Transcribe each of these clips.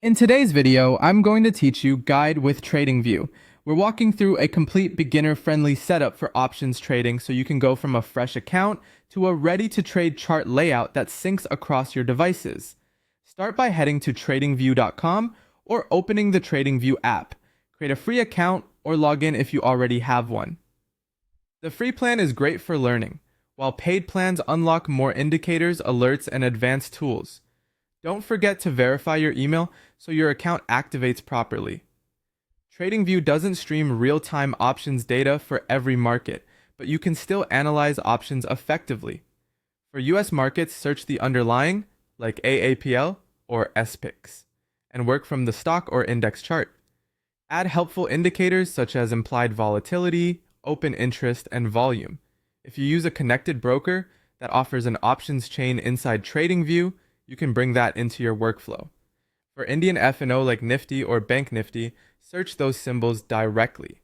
In today's video, I'm going to teach you Guide with TradingView. We're walking through a complete beginner-friendly setup for options trading so you can go from a fresh account to a ready-to-trade chart layout that syncs across your devices. Start by heading to TradingView.com or opening the TradingView app. Create a free account or log in if you already have one. The free plan is great for learning, while paid plans unlock more indicators, alerts, and advanced tools. Don't forget to verify your email so your account activates properly. TradingView doesn't stream real-time options data for every market, but you can still analyze options effectively. For US markets, search the underlying, like AAPL or SPIX, and work from the stock or index chart. Add helpful indicators such as implied volatility, open interest, and volume. If you use a connected broker that offers an options chain inside TradingView, you can bring that into your workflow. For Indian F&O like NIFTY or BANKNIFTY, search those symbols directly.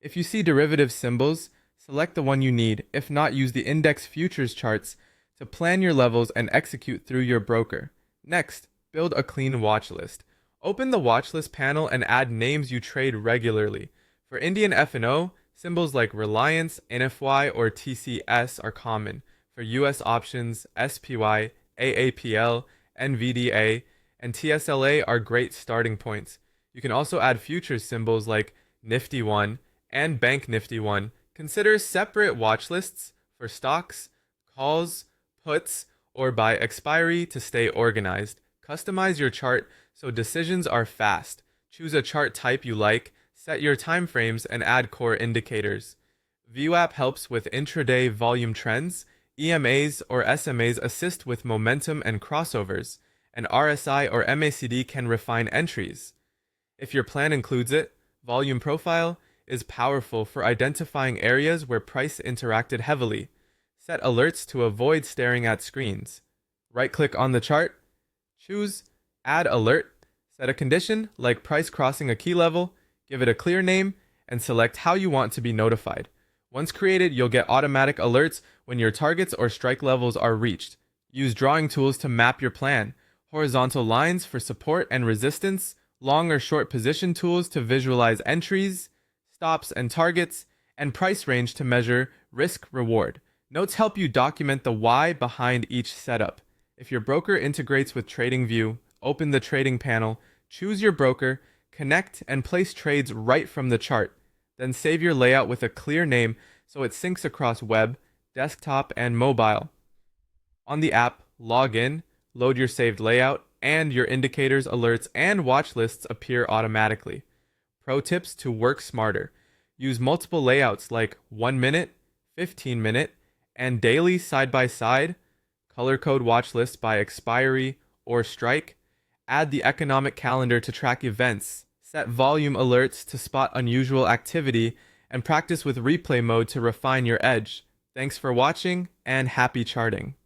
If you see derivative symbols, select the one you need. If not, use the index futures charts to plan your levels and execute through your broker. Next, build a clean watch list. Open the watch list panel and add names you trade regularly. For Indian F&O, symbols like Reliance, NFY, or TCS are common. For US options, SPY, AAPL, NVDA, and TSLA are great starting points. You can also add futures symbols like NIFTY 1 and BANKNIFTY 1. Consider separate watch lists for stocks, calls, puts, or by expiry to stay organized. Customize your chart so decisions are fast. Choose a chart type you like, set your timeframes, and add core indicators. View app helps with intraday volume trends. EMAs or SMAs assist with momentum and crossovers, and RSI or MACD can refine entries. If your plan includes it, Volume Profile is powerful for identifying areas where price interacted heavily. Set alerts to avoid staring at screens. Right-click on the chart, choose Add Alert, set a condition like price crossing a key level, give it a clear name, and select how you want to be notified. Once created, you'll get automatic alerts when your targets or strike levels are reached. Use drawing tools to map your plan, horizontal lines for support and resistance, long or short position tools to visualize entries, stops and targets, and price range to measure risk-reward. Notes help you document the why behind each setup. If your broker integrates with TradingView, open the trading panel, choose your broker, connect and place trades right from the chart. Then save your layout with a clear name so it syncs across web, desktop, and mobile. On the app, log in, load your saved layout, and your indicators, alerts, and watch lists appear automatically. Pro tips to work smarter. Use multiple layouts like 1 minute, 15 minute, and daily side-by-side. Color code watch lists by expiry or strike. Add the economic calendar to track events. Set volume alerts to spot unusual activity, and practice with replay mode to refine your edge. Thanks for watching, and happy charting.